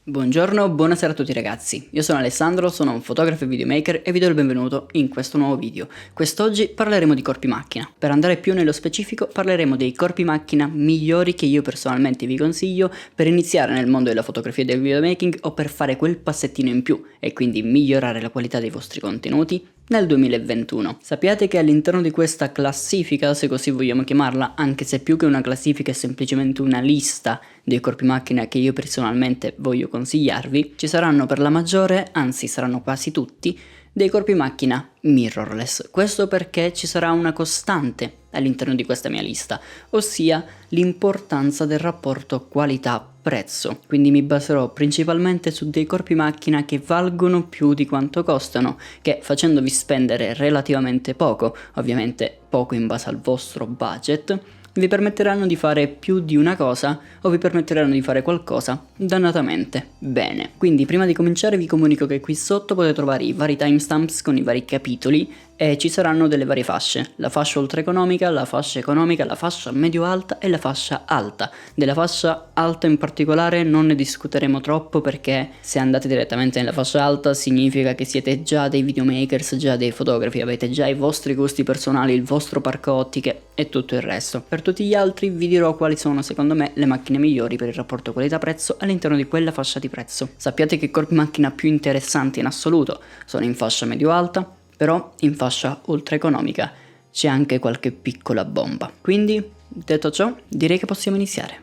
Buongiorno, buonasera a tutti ragazzi, io sono Alessandro, sono un fotografo e videomaker e vi do il benvenuto in questo nuovo video. Quest'oggi parleremo di corpi macchina. Per andare più nello specifico parleremo dei corpi macchina migliori che io personalmente vi consiglio per iniziare nel mondo della fotografia e del videomaking o per fare quel passettino in più e quindi migliorare la qualità dei vostri contenuti nel 2021. Sappiate che all'interno di questa classifica, se così vogliamo chiamarla, anche se più che una classifica è semplicemente una lista dei corpi macchina che io personalmente voglio consigliarvi, ci saranno per la maggiore, anzi saranno quasi tutti, dei corpi macchina mirrorless. Questo perché ci sarà una costante all'interno di questa mia lista, ossia l'importanza del rapporto qualità-prezzo. Quindi mi baserò principalmente su dei corpi macchina che valgono più di quanto costano, che facendovi spendere relativamente poco, ovviamente poco in base al vostro budget, vi permetteranno di fare più di una cosa o vi permetteranno di fare qualcosa dannatamente bene. Quindi prima di cominciare vi comunico che qui sotto potete trovare i vari timestamps con i vari capitoli e ci saranno delle varie fasce, la fascia ultra economica, la fascia medio-alta e la fascia alta. Della fascia alta in particolare non ne discuteremo troppo perché se andate direttamente nella fascia alta significa che siete già dei videomakers, già dei fotografi, avete già i vostri gusti personali, il vostro parco ottiche e tutto il resto. Per tutti gli altri vi dirò quali sono secondo me le macchine migliori per il rapporto qualità-prezzo all'interno di quella fascia di prezzo. Sappiate che i corpi macchina più interessanti in assoluto sono in fascia medio-alta, però in fascia ultra economica c'è anche qualche piccola bomba. Quindi, detto ciò, direi che possiamo iniziare.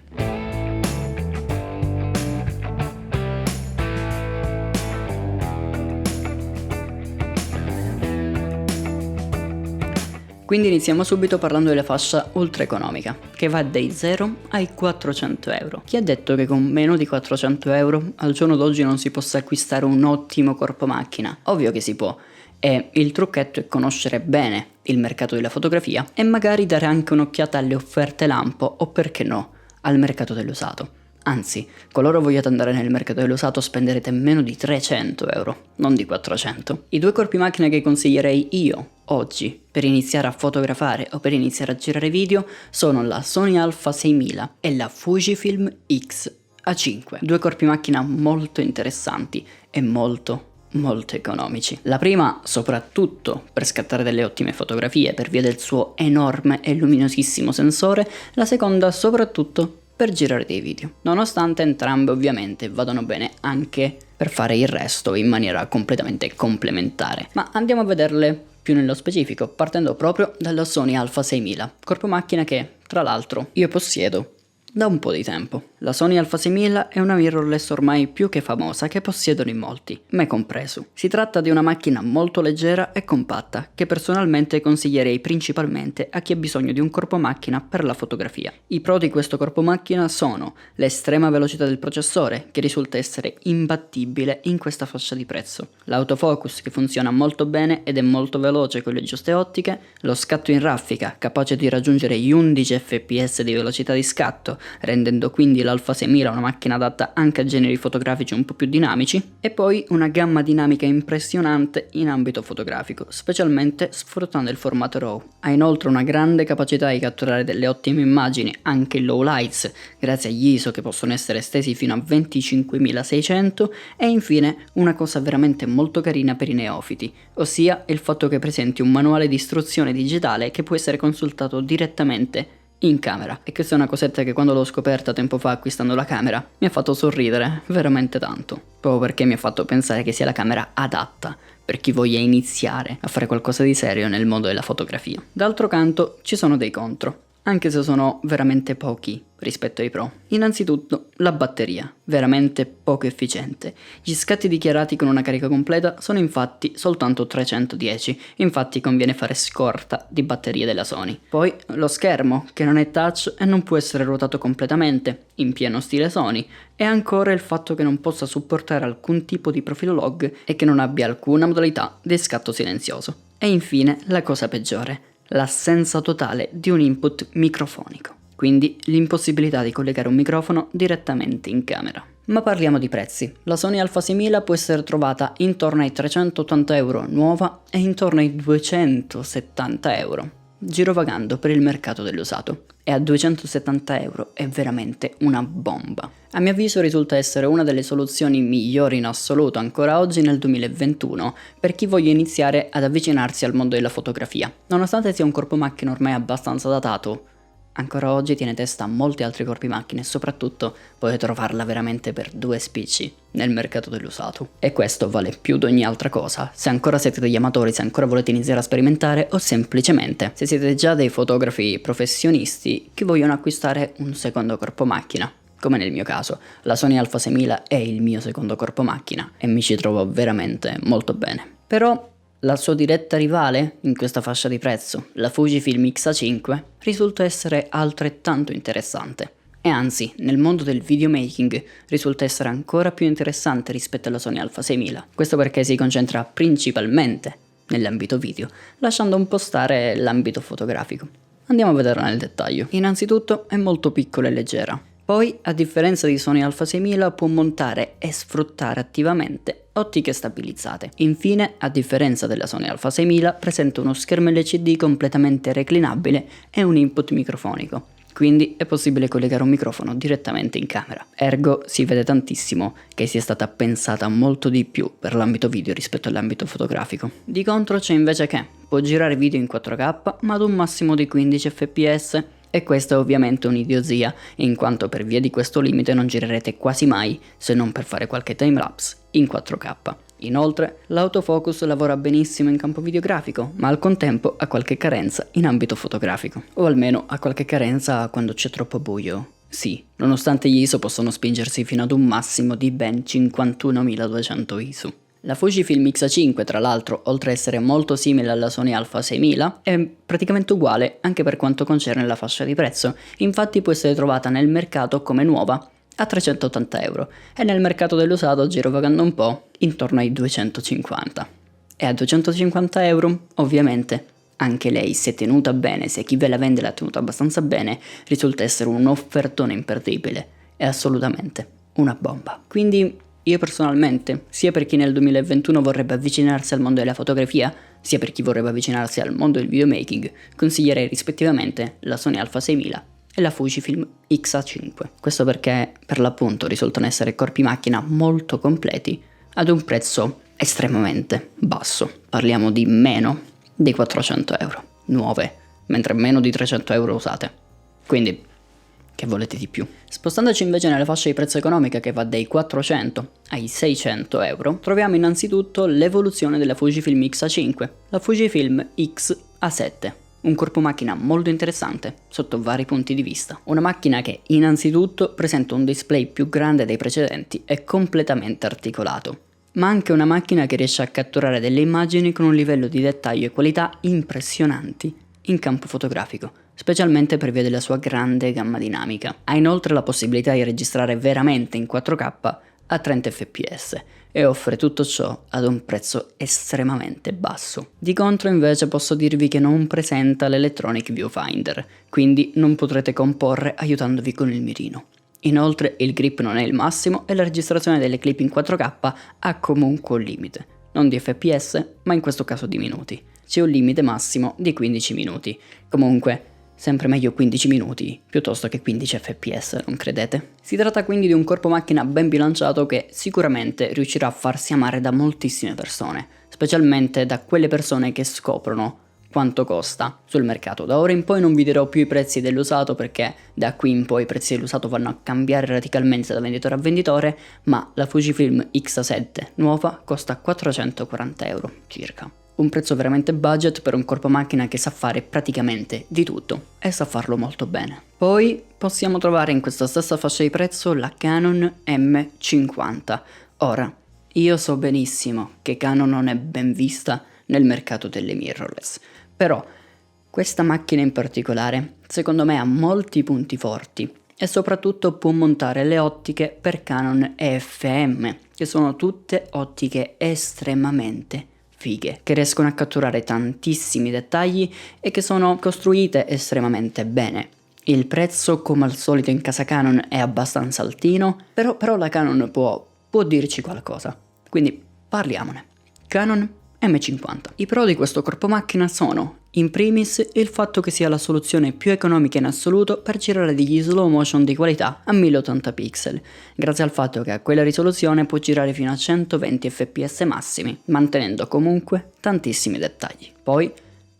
Quindi iniziamo subito parlando della fascia ultra economica, che va dai 0 ai 400 euro. Chi ha detto che con meno di 400 euro al giorno d'oggi non si possa acquistare un ottimo corpo macchina? Ovvio che si può. E il trucchetto è conoscere bene il mercato della fotografia e magari dare anche un'occhiata alle offerte lampo o perché no, al mercato dell'usato. Anzi, qualora vogliate andare nel mercato dell'usato spenderete meno di 300 euro, non di 400. I due corpi macchina che consiglierei io oggi per iniziare a fotografare o per iniziare a girare video sono la Sony Alpha 6000 e la Fujifilm X A5. Due corpi macchina molto interessanti e molto economici. La prima soprattutto per scattare delle ottime fotografie per via del suo enorme e luminosissimo sensore, la seconda soprattutto per girare dei video, nonostante entrambe ovviamente vadano bene anche per fare il resto in maniera completamente complementare. Ma andiamo a vederle più nello specifico, partendo proprio dalla Sony Alpha 6000, corpo macchina che, tra l'altro, io possiedo da un po' di tempo. La Sony Alpha 6000 è una mirrorless ormai più che famosa che possiedono in molti, me compreso. Si tratta di una macchina molto leggera e compatta che personalmente consiglierei principalmente a chi ha bisogno di un corpo macchina per la fotografia. I pro di questo corpo macchina sono l'estrema velocità del processore che risulta essere imbattibile in questa fascia di prezzo, l'autofocus che funziona molto bene ed è molto veloce con le giuste ottiche, lo scatto in raffica capace di raggiungere gli 11 fps di velocità di scatto, rendendo quindi l'Alpha 6000 una macchina adatta anche a generi fotografici un po' più dinamici, e poi una gamma dinamica impressionante in ambito fotografico, specialmente sfruttando il formato RAW. Ha inoltre una grande capacità di catturare delle ottime immagini anche in low lights, grazie agli ISO che possono essere estesi fino a 25600, e infine una cosa veramente molto carina per i neofiti, ossia il fatto che presenti un manuale di istruzione digitale che può essere consultato direttamente in camera. E questa è una cosetta che quando l'ho scoperta tempo fa acquistando la camera mi ha fatto sorridere veramente tanto, proprio perché mi ha fatto pensare che sia la camera adatta per chi voglia iniziare a fare qualcosa di serio nel mondo della fotografia. D'altro canto ci sono dei contro, anche se sono veramente pochi rispetto ai pro. Innanzitutto la batteria, veramente poco efficiente. Gli scatti dichiarati con una carica completa sono infatti soltanto 310, infatti conviene fare scorta di batterie della Sony. Poi lo schermo, che non è touch e non può essere ruotato completamente, in pieno stile Sony, e ancora il fatto che non possa supportare alcun tipo di profilo log e che non abbia alcuna modalità di scatto silenzioso. E infine la cosa peggiore, l'assenza totale di un input microfonico, quindi l'impossibilità di collegare un microfono direttamente in camera. Ma parliamo di prezzi. La Sony Alpha 6000 può essere trovata intorno ai 380 euro nuova e intorno ai 270 euro girovagando per il mercato dell'usato e a 270 euro è veramente una bomba. A mio avviso risulta essere una delle soluzioni migliori in assoluto ancora oggi nel 2021 per chi voglia iniziare ad avvicinarsi al mondo della fotografia. Nonostante sia un corpo macchina ormai abbastanza datato, ancora oggi tiene testa a molti altri corpi macchine e soprattutto potete trovarla veramente per 2 spicci nel mercato dell'usato. E questo vale più di ogni altra cosa, se ancora siete degli amatori, se ancora volete iniziare a sperimentare o semplicemente se siete già dei fotografi professionisti che vogliono acquistare un secondo corpo macchina. Come nel mio caso, la Sony Alpha 6000 è il mio secondo corpo macchina e mi ci trovo veramente molto bene. Però la sua diretta rivale in questa fascia di prezzo, la Fujifilm X-A5, risulta essere altrettanto interessante. E anzi, nel mondo del videomaking risulta essere ancora più interessante rispetto alla Sony Alpha 6000. Questo perché si concentra principalmente nell'ambito video, lasciando un po' stare l'ambito fotografico. Andiamo a vederla nel dettaglio. Innanzitutto è molto piccola e leggera. Poi, a differenza di Sony Alpha 6000, può montare e sfruttare attivamente ottiche stabilizzate. Infine, a differenza della Sony Alpha 6000, presenta uno schermo LCD completamente reclinabile e un input microfonico. Quindi è possibile collegare un microfono direttamente in camera. Ergo si vede tantissimo che sia stata pensata molto di più per l'ambito video rispetto all'ambito fotografico. Di contro c'è invece che può girare video in 4K ma ad un massimo di 15 fps. E questa è ovviamente un'idiozia, in quanto per via di questo limite non girerete quasi mai, se non per fare qualche timelapse, in 4K. Inoltre, l'autofocus lavora benissimo in campo videografico, ma al contempo ha qualche carenza in ambito fotografico. O almeno ha qualche carenza quando c'è troppo buio. Sì, nonostante gli ISO possono spingersi fino ad un massimo di ben 51.200 ISO. La Fujifilm X-A5, tra l'altro, oltre a essere molto simile alla Sony Alpha 6000, è praticamente uguale anche per quanto concerne la fascia di prezzo, infatti può essere trovata nel mercato come nuova a 380 euro e nel mercato dell'usato, girovagando un po', intorno ai 250. E a 250 euro, ovviamente, anche lei, se tenuta bene, se chi ve la vende l'ha tenuta abbastanza bene, risulta essere un offertone imperdibile, è assolutamente una bomba. Quindi io personalmente, sia per chi nel 2021 vorrebbe avvicinarsi al mondo della fotografia, sia per chi vorrebbe avvicinarsi al mondo del videomaking, consiglierei rispettivamente la Sony Alpha 6000 e la Fujifilm X-A5. Questo perché per l'appunto risultano essere corpi macchina molto completi ad un prezzo estremamente basso. Parliamo di meno di 400 euro nuove, mentre meno di 300 euro usate. Quindi che volete di più? Spostandoci invece nella fascia di prezzo economica che va dai 400 ai 600 euro, troviamo innanzitutto l'evoluzione della Fujifilm X-A5, la Fujifilm X-A7. Un corpo macchina molto interessante sotto vari punti di vista. Una macchina che innanzitutto presenta un display più grande dei precedenti e completamente articolato, ma anche una macchina che riesce a catturare delle immagini con un livello di dettaglio e qualità impressionanti in campo fotografico, specialmente per via della sua grande gamma dinamica. Ha inoltre la possibilità di registrare veramente in 4K a 30 fps e offre tutto ciò ad un prezzo estremamente basso. Di contro invece posso dirvi che non presenta l'Electronic Viewfinder, quindi non potrete comporre aiutandovi con il mirino. Inoltre il grip non è il massimo e la registrazione delle clip in 4K ha comunque un limite, non di fps ma in questo caso di minuti. C'è un limite massimo di 15 minuti. Comunque, sempre meglio 15 minuti piuttosto che 15 fps, non credete? Si tratta quindi di un corpo macchina ben bilanciato che sicuramente riuscirà a farsi amare da moltissime persone, specialmente da quelle persone che scoprono quanto costa sul mercato. Da ora in poi non vi dirò più i prezzi dell'usato perché da qui in poi i prezzi dell'usato vanno a cambiare radicalmente da venditore a venditore, ma la Fujifilm X-A7 nuova costa 440 euro circa. Un prezzo veramente budget per un corpo macchina che sa fare praticamente di tutto e sa farlo molto bene. Poi possiamo trovare in questa stessa fascia di prezzo la Canon M50. Ora, io so benissimo che Canon non è ben vista nel mercato delle mirrorless, però questa macchina in particolare secondo me ha molti punti forti e soprattutto può montare le ottiche per Canon EFM, che sono tutte ottiche estremamente fighe, che riescono a catturare tantissimi dettagli e che sono costruite estremamente bene. Il prezzo, come al solito in casa Canon, è abbastanza altino, però la Canon può dirci qualcosa, quindi parliamone. Canon M50. I pro di questo corpo macchina sono In primis il fatto che sia la soluzione più economica in assoluto per girare degli slow motion di qualità a 1080 pixel, grazie al fatto che a quella risoluzione può girare fino a 120 fps massimi, mantenendo comunque tantissimi dettagli. Poi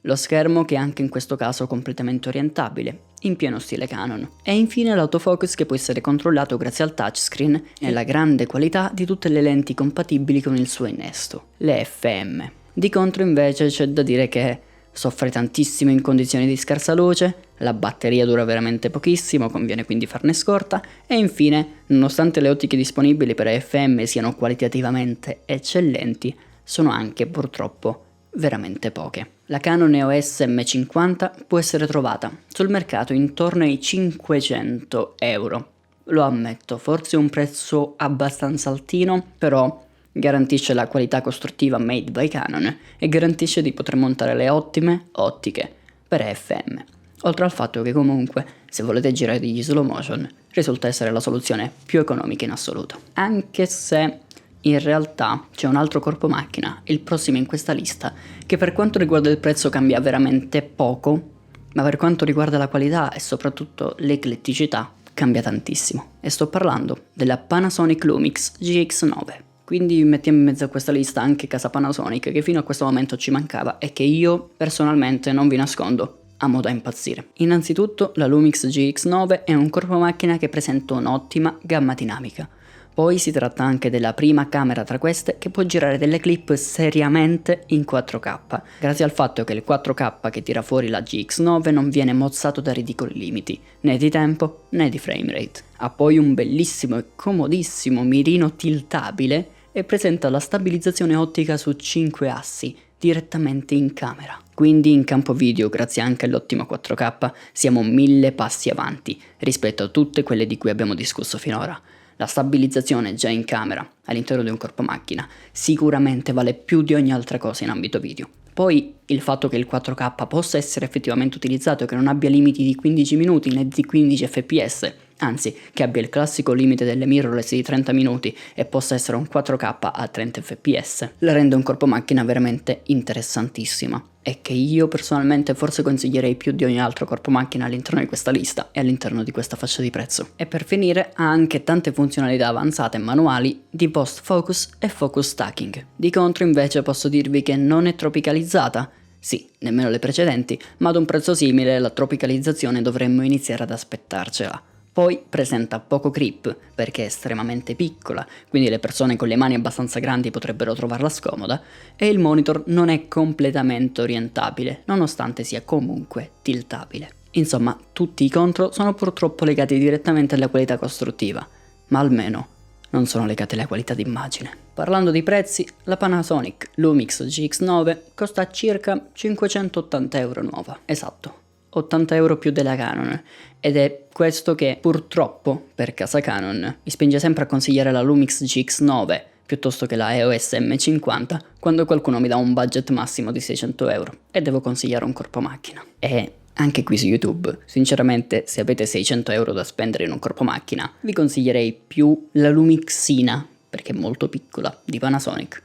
lo schermo che è anche in questo caso completamente orientabile, in pieno stile Canon. E infine l'autofocus che può essere controllato grazie al touchscreen e la grande qualità di tutte le lenti compatibili con il suo innesto, le FM. Di contro invece c'è da dire che soffre tantissimo in condizioni di scarsa luce, la batteria dura veramente pochissimo, conviene quindi farne scorta e infine, nonostante le ottiche disponibili per FM siano qualitativamente eccellenti, sono anche purtroppo veramente poche. La Canon EOS M50 può essere trovata sul mercato intorno ai 500 euro. Lo ammetto, forse un prezzo abbastanza altino, però garantisce la qualità costruttiva made by Canon e garantisce di poter montare le ottime ottiche per FM. Oltre al fatto che comunque, se volete girare degli slow motion, risulta essere la soluzione più economica in assoluto. Anche se in realtà c'è un altro corpo macchina, il prossimo in questa lista, che per quanto riguarda il prezzo cambia veramente poco, ma per quanto riguarda la qualità e soprattutto l'ecletticità cambia tantissimo. E sto parlando della Panasonic Lumix GX9. Quindi mettiamo in mezzo a questa lista anche casa Panasonic, che fino a questo momento ci mancava e che io personalmente, non vi nascondo, amo da impazzire. Innanzitutto la Lumix GX9 è un corpo macchina che presenta un'ottima gamma dinamica. Poi si tratta anche della prima camera tra queste che può girare delle clip seriamente in 4K, grazie al fatto che il 4K che tira fuori la GX9 non viene mozzato da ridicoli limiti, né di tempo né di framerate. Ha poi un bellissimo e comodissimo mirino tiltabile e presenta la stabilizzazione ottica su 5 assi direttamente in camera. Quindi in campo video, grazie anche all'ottimo 4K, siamo 1000 passi avanti rispetto a tutte quelle di cui abbiamo discusso finora. La stabilizzazione già in camera all'interno di un corpo macchina sicuramente vale più di ogni altra cosa in ambito video. Poi il fatto che il 4K possa essere effettivamente utilizzato e che non abbia limiti di 15 minuti né di 15 fps, anzi che abbia il classico limite delle mirrorless di 30 minuti e possa essere un 4K a 30 fps, la rende un corpo macchina veramente interessantissima e che io personalmente forse consiglierei più di ogni altro corpo macchina all'interno di questa lista e all'interno di questa fascia di prezzo. E per finire ha anche tante funzionalità avanzate e manuali di post focus e focus stacking. Di contro invece posso dirvi che non è tropicalizzata. Sì, nemmeno le precedenti, ma ad un prezzo simile la tropicalizzazione dovremmo iniziare ad aspettarcela. Poi presenta poco grip perché è estremamente piccola, quindi le persone con le mani abbastanza grandi potrebbero trovarla scomoda, e il monitor non è completamente orientabile, nonostante sia comunque tiltabile. Insomma, tutti i contro sono purtroppo legati direttamente alla qualità costruttiva, ma almeno non sono legati alla qualità d'immagine. Parlando di prezzi, la Panasonic Lumix GX9 costa circa 580 euro nuova, esatto. 80 euro più della Canon, ed è questo che purtroppo per casa Canon mi spinge sempre a consigliare la Lumix GX9 piuttosto che la EOS M50 quando qualcuno mi dà un budget massimo di 600 euro e devo consigliare un corpo macchina. E anche qui su YouTube, sinceramente, se avete 600 euro da spendere in un corpo macchina, vi consiglierei più la Lumixina, perché è molto piccola, di Panasonic,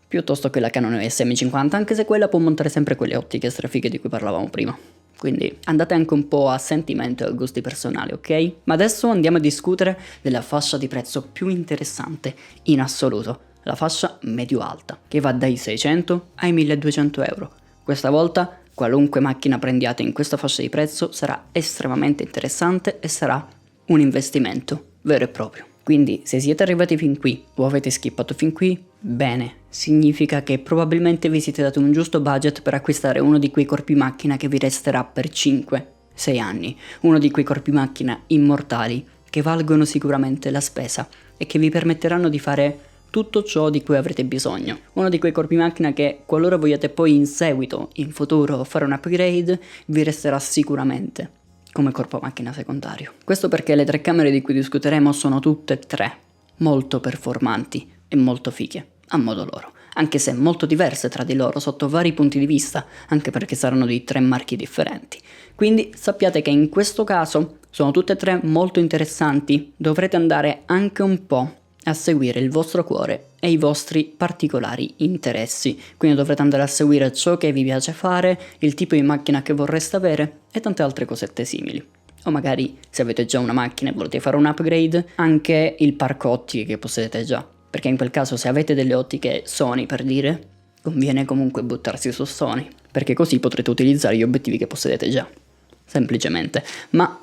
piuttosto che la Canon EOS M50, anche se quella può montare sempre quelle ottiche strafighe di cui parlavamo prima. Quindi andate anche un po' a sentimento e a gusti personali, ok? Ma adesso andiamo a discutere della fascia di prezzo più interessante in assoluto, la fascia medio-alta, che va dai 600 ai 1200 euro. Questa volta qualunque macchina prendiate in questa fascia di prezzo sarà estremamente interessante e sarà un investimento vero e proprio. Quindi se siete arrivati fin qui o avete skippato fin qui, bene, significa che probabilmente vi siete dato un giusto budget per acquistare uno di quei corpi macchina che vi resterà per 5-6 anni, uno di quei corpi macchina immortali che valgono sicuramente la spesa e che vi permetteranno di fare tutto ciò di cui avrete bisogno. Uno di quei corpi macchina che, qualora vogliate poi in seguito, in futuro, fare un upgrade, vi resterà sicuramente come corpo macchina secondario. Questo perché le tre camere di cui discuteremo sono tutte e tre molto performanti e molto fighe, a modo loro, anche se molto diverse tra di loro sotto vari punti di vista, anche perché saranno di tre marchi differenti. Quindi sappiate che in questo caso sono tutte e tre molto interessanti, dovrete andare anche un po' a seguire il vostro cuore e i vostri particolari interessi, quindi dovrete andare a seguire ciò che vi piace fare, il tipo di macchina che vorreste avere e tante altre cosette simili. O magari, se avete già una macchina e volete fare un upgrade, anche il parco ottiche che possedete già, perché in quel caso se avete delle ottiche Sony, per dire, conviene comunque buttarsi su Sony, perché così potrete utilizzare gli obiettivi che possedete già. Semplicemente. Ma,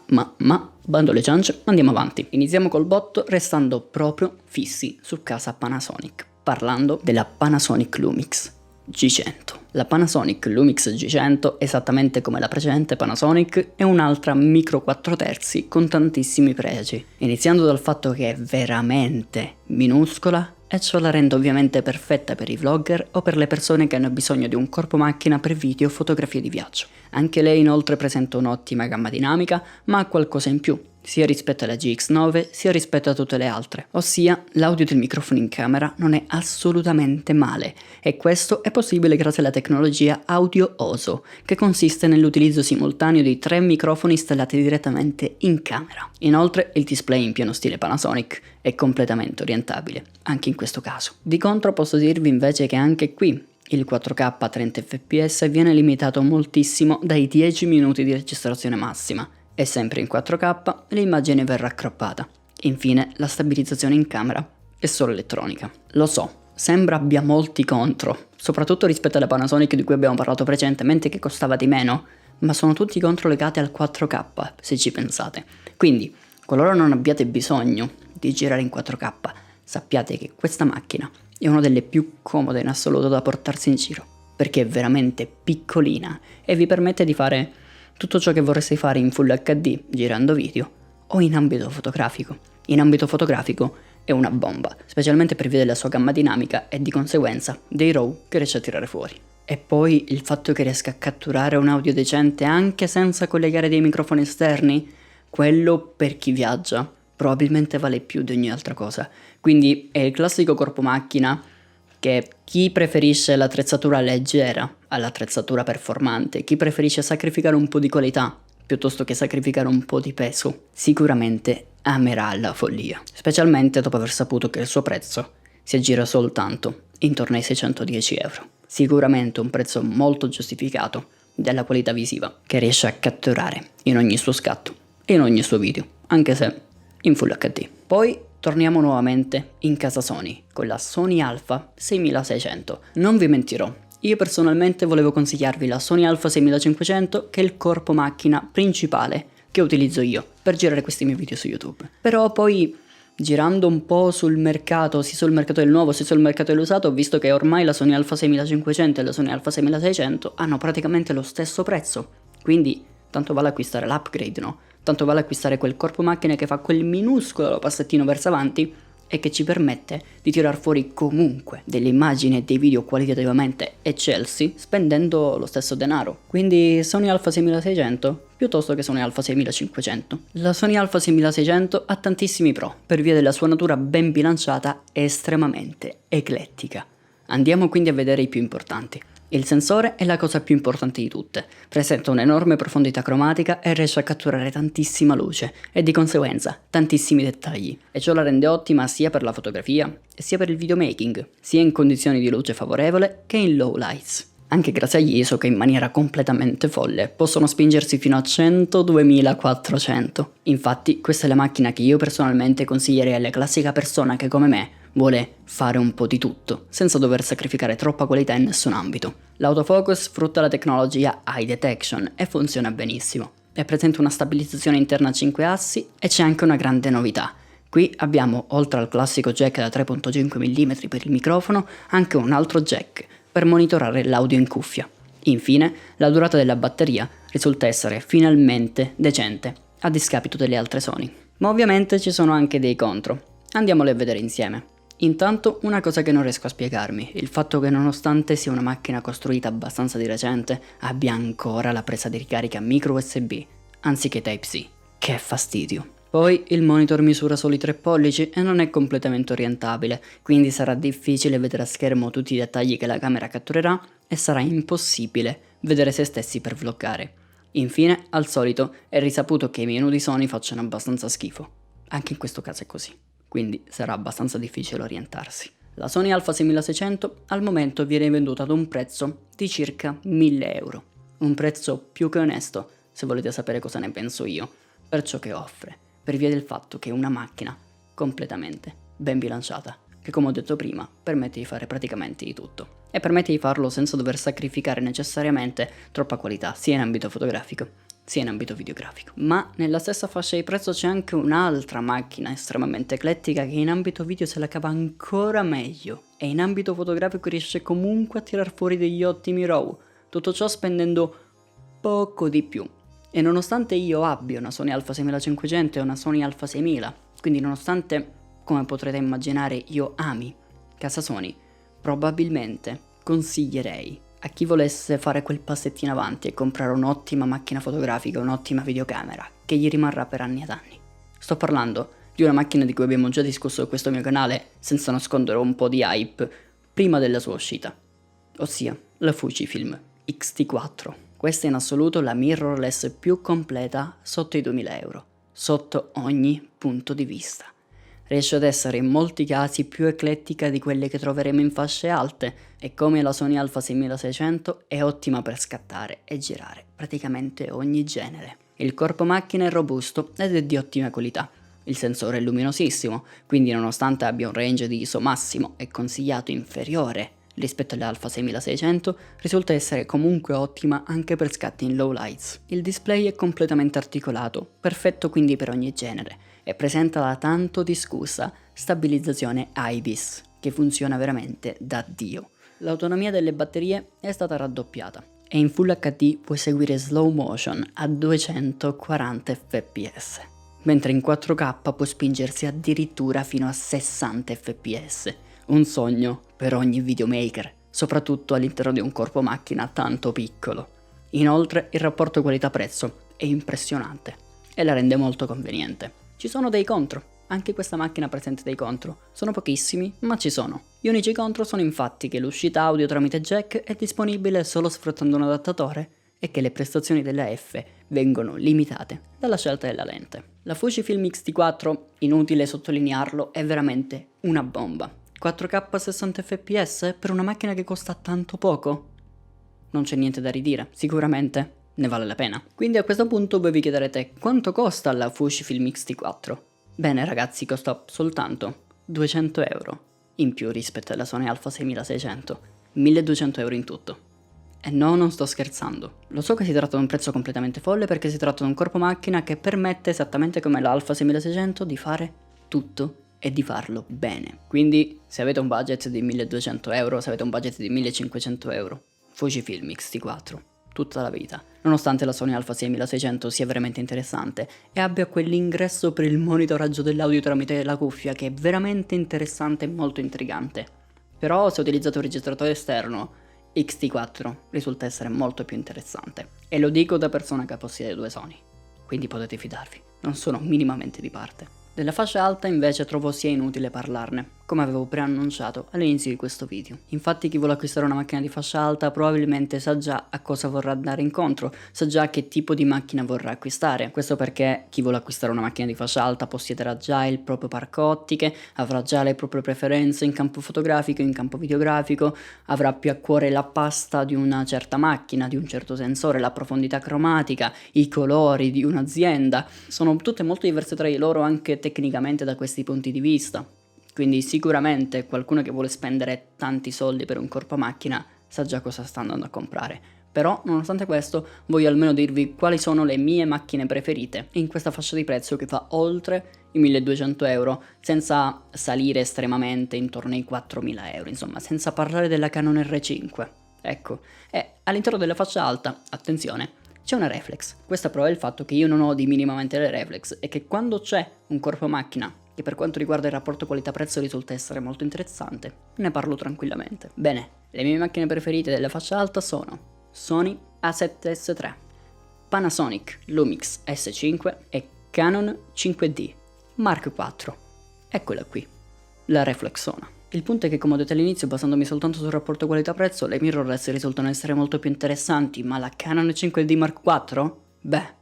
bando alle ciance, andiamo avanti. Iniziamo col botto restando proprio fissi su casa Panasonic, parlando della Panasonic Lumix G100. La Panasonic Lumix G100, esattamente come la precedente Panasonic, è un'altra micro 4 terzi con tantissimi pregi, iniziando dal fatto che è veramente minuscola e ciò la rende ovviamente perfetta per i vlogger o per le persone che hanno bisogno di un corpo macchina per video o fotografie di viaggio. Anche lei inoltre presenta un'ottima gamma dinamica, ma ha qualcosa in più, sia rispetto alla GX9 sia rispetto a tutte le altre, ossia l'audio del microfono in camera non è assolutamente male e questo è possibile grazie alla tecnologia Audio OSO, che consiste nell'utilizzo simultaneo di 3 microfoni installati direttamente in camera. Inoltre il display in pieno stile Panasonic è completamente orientabile, anche in questo caso. Di contro posso dirvi invece che anche qui il 4K a 30 fps viene limitato moltissimo dai 10 minuti di registrazione massima, e sempre in 4K l'immagine verrà croppata. Infine la stabilizzazione in camera è solo elettronica. Lo so, sembra abbia molti contro, soprattutto rispetto alla Panasonic di cui abbiamo parlato precedentemente che costava di meno, ma sono tutti contro legati al 4K se ci pensate. Quindi, qualora non abbiate bisogno di girare in 4K, sappiate che questa macchina è una delle più comode in assoluto da portarsi in giro, perché è veramente piccolina e vi permette di fare tutto ciò che vorreste fare in Full HD girando video o in ambito fotografico. In ambito fotografico è una bomba, specialmente per via della sua gamma dinamica e di conseguenza dei RAW che riesce a tirare fuori. E poi il fatto che riesca a catturare un audio decente anche senza collegare dei microfoni esterni, quello per chi viaggia probabilmente vale più di ogni altra cosa. Quindi è il classico corpo macchina che chi preferisce l'attrezzatura leggera all'attrezzatura performante, chi preferisce sacrificare un po' di qualità piuttosto che sacrificare un po' di peso, sicuramente amerà la follia, specialmente dopo aver saputo che il suo prezzo si aggira soltanto intorno ai 610 euro. Sicuramente un prezzo molto giustificato della qualità visiva che riesce a catturare in ogni suo scatto e in ogni suo video, anche se in Full HD. Poi torniamo nuovamente in casa Sony con la Sony Alpha 6600. Non vi mentirò, io personalmente volevo consigliarvi la Sony Alpha 6500, che è il corpo macchina principale che utilizzo io per girare questi miei video su YouTube. Però poi girando un po' sul mercato, sia sul mercato del nuovo sia sul mercato dell'usato, ho visto che ormai la Sony Alpha 6500 e la Sony Alpha 6600 hanno praticamente lo stesso prezzo, quindi tanto vale acquistare l'upgrade, no? Tanto vale acquistare quel corpo macchina che fa quel minuscolo passettino verso avanti e che ci permette di tirar fuori comunque delle immagini e dei video qualitativamente eccelsi spendendo lo stesso denaro. Quindi Sony Alpha 6600 piuttosto che Sony Alpha 6500. La Sony Alpha 6600 ha tantissimi pro per via della sua natura ben bilanciata e estremamente eclettica. Andiamo quindi a vedere i più importanti. Il sensore è la cosa più importante di tutte, presenta un'enorme profondità cromatica e riesce a catturare tantissima luce e di conseguenza tantissimi dettagli, e ciò la rende ottima sia per la fotografia sia per il videomaking, sia in condizioni di luce favorevole che in low lights. Anche grazie agli ISO che in maniera completamente folle possono spingersi fino a 102.400. Infatti questa è la macchina che io personalmente consiglierei alla classica persona che come me vuole fare un po' di tutto, senza dover sacrificare troppa qualità in nessun ambito. L'autofocus sfrutta la tecnologia Eye Detection e funziona benissimo. È presente una stabilizzazione interna a 5 assi e c'è anche una grande novità. Qui abbiamo, oltre al classico jack da 3.5 mm per il microfono, anche un altro jack per monitorare l'audio in cuffia. Infine, la durata della batteria risulta essere finalmente decente, a discapito delle altre Sony. Ma ovviamente ci sono anche dei contro. Andiamoli a vedere insieme. Intanto una cosa che non riesco a spiegarmi, il fatto che nonostante sia una macchina costruita abbastanza di recente, abbia ancora la presa di ricarica micro USB, anziché Type-C. Che fastidio. Poi il monitor misura soli 3 pollici e non è completamente orientabile, quindi sarà difficile vedere a schermo tutti i dettagli che la camera catturerà e sarà impossibile vedere se stessi per vloggare. Infine, al solito, è risaputo che i menu di Sony facciano abbastanza schifo. Anche in questo caso è così. quindi sarà abbastanza difficile orientarsi. La Sony Alpha 6600 al momento viene venduta ad un prezzo di circa 1000 euro, un prezzo più che onesto se volete sapere cosa ne penso io, per ciò che offre, per via del fatto che è una macchina completamente ben bilanciata, che come ho detto prima permette di fare praticamente di tutto e permette di farlo senza dover sacrificare necessariamente troppa qualità sia in ambito fotografico sia in ambito videografico. Ma nella stessa fascia di prezzo c'è anche un'altra macchina estremamente eclettica che in ambito video se la cava ancora meglio e in ambito fotografico riesce comunque a tirar fuori degli ottimi RAW, tutto ciò spendendo poco di più. E nonostante io abbia una Sony Alpha 6500 e una Sony Alpha 6000, quindi nonostante, come potrete immaginare, io ami casa Sony, probabilmente consiglierei a chi volesse fare quel passettino avanti e comprare un'ottima macchina fotografica, un'ottima videocamera, che gli rimarrà per anni ed anni. Sto parlando di una macchina di cui abbiamo già discusso su questo mio canale, senza nascondere un po' di hype, prima della sua uscita, ossia la Fujifilm X-T4. Questa è in assoluto la mirrorless più completa sotto i 2000 euro, sotto ogni punto di vista. Riesce ad essere in molti casi più eclettica di quelle che troveremo in fasce alte e come la Sony Alpha 6600 è ottima per scattare e girare praticamente ogni genere. Il corpo macchina è robusto ed è di ottima qualità. Il sensore è luminosissimo, quindi nonostante abbia un range di ISO massimo e consigliato inferiore rispetto alle Alpha 6600, risulta essere comunque ottima anche per scatti in low lights. Il display è completamente articolato, perfetto quindi per ogni genere, e presenta la tanto discussa stabilizzazione IBIS, che funziona veramente da Dio. L'autonomia delle batterie è stata raddoppiata e in Full HD puoi seguire slow motion a 240 fps, mentre in 4K può spingersi addirittura fino a 60 fps. Un sogno per ogni videomaker, soprattutto all'interno di un corpo macchina tanto piccolo. Inoltre il rapporto qualità-prezzo è impressionante e la rende molto conveniente. Ci sono dei contro, anche questa macchina presenta dei contro, sono pochissimi ma ci sono. Gli unici contro sono infatti che l'uscita audio tramite jack è disponibile solo sfruttando un adattatore e che le prestazioni della F vengono limitate dalla scelta della lente. La Fujifilm X-T4, inutile sottolinearlo, è veramente una bomba. 4K a 60 fps per una macchina che costa tanto poco? Non c'è niente da ridire, sicuramente ne vale la pena. Quindi a questo punto voi vi chiederete quanto costa la Fujifilm X-T4? Bene ragazzi, costa soltanto 200 euro in più rispetto alla Sony Alpha 6600, 1200 euro in tutto. E no, non sto scherzando. Lo so che si tratta di un prezzo completamente folle perché si tratta di un corpo macchina che permette, esattamente come l'Alpha 6600, di fare tutto e di farlo bene. Quindi se avete un budget di 1200 euro, se avete un budget di 1500 euro, Fujifilm X-T4, tutta la vita. Nonostante la Sony Alpha 6600 sia veramente interessante e abbia quell'ingresso per il monitoraggio dell'audio tramite la cuffia che è veramente interessante e molto intrigante. Però se utilizzate un registratore esterno, X-T4 risulta essere molto più interessante. E lo dico da persona che possiede due Sony, quindi potete fidarvi, non sono minimamente di parte. Della fascia alta invece trovo sia inutile parlarne, come avevo preannunciato all'inizio di questo video. Infatti chi vuole acquistare una macchina di fascia alta probabilmente sa già a cosa vorrà andare incontro, sa già che tipo di macchina vorrà acquistare. Questo perché chi vuole acquistare una macchina di fascia alta possiederà già il proprio parco ottiche, avrà già le proprie preferenze in campo fotografico, in campo videografico, avrà più a cuore la pasta di una certa macchina, di un certo sensore, la profondità cromatica, i colori di un'azienda. Sono tutte molto diverse tra di loro anche tecnicamente da questi punti di vista. Quindi sicuramente qualcuno che vuole spendere tanti soldi per un corpo macchina sa già cosa sta andando a comprare. Però nonostante questo voglio almeno dirvi quali sono le mie macchine preferite in questa fascia di prezzo che va oltre i 1200 euro, senza salire estremamente intorno ai 4000 euro, insomma senza parlare della Canon R5. Ecco, e all'interno della fascia alta, attenzione, c'è una reflex. Questa prova il fatto che io non odi minimamente le reflex e che quando c'è un corpo macchina che per quanto riguarda il rapporto qualità-prezzo risulta essere molto interessante, ne parlo tranquillamente. Bene, le mie macchine preferite della fascia alta sono Sony A7S III, Panasonic Lumix S5 e Canon 5D Mark IV. Eccola qui, la reflexona. Il punto è che, come ho detto all'inizio, basandomi soltanto sul rapporto qualità-prezzo, le mirrorless risultano essere molto più interessanti, ma la Canon 5D Mark IV? Beh,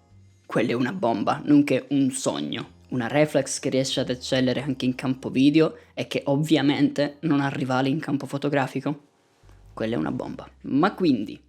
quella è una bomba, nonché un sogno. una reflex che riesce ad eccellere anche in campo video e che ovviamente non ha rivali in campo fotografico, quella è una bomba. Ma quindi,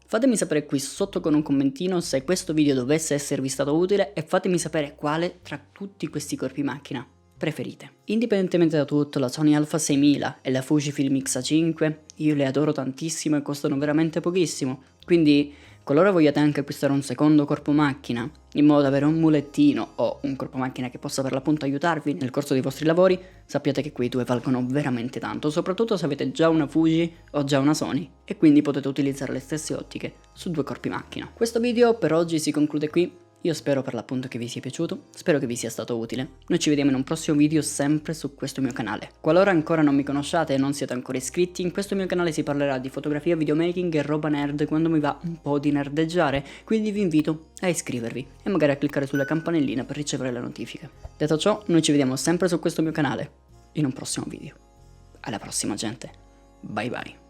fatemi sapere qui sotto con un commentino se questo video dovesse esservi stato utile e fatemi sapere quale tra tutti questi corpi macchina preferite. Indipendentemente da tutto, la Sony Alpha 6000 e la Fujifilm X-A5 io le adoro tantissimo e costano veramente pochissimo, quindi qualora vogliate anche acquistare un secondo corpo macchina in modo da avere un mulettino o un corpo macchina che possa per l'appunto aiutarvi nel corso dei vostri lavori, sappiate che quei due valgono veramente tanto, soprattutto se avete già una Fuji o già una Sony e quindi potete utilizzare le stesse ottiche su due corpi macchina. Questo video per oggi si conclude qui. Io spero per l'appunto che vi sia piaciuto, spero che vi sia stato utile. Noi ci vediamo in un prossimo video sempre su questo mio canale. Qualora ancora non mi conosciate e non siete ancora iscritti, in questo mio canale si parlerà di fotografia, videomaking e roba nerd quando mi va un po' di nerdeggiare, quindi vi invito a iscrivervi e magari a cliccare sulla campanellina per ricevere le notifiche. Detto ciò, noi ci vediamo sempre su questo mio canale in un prossimo video. Alla prossima gente, bye bye.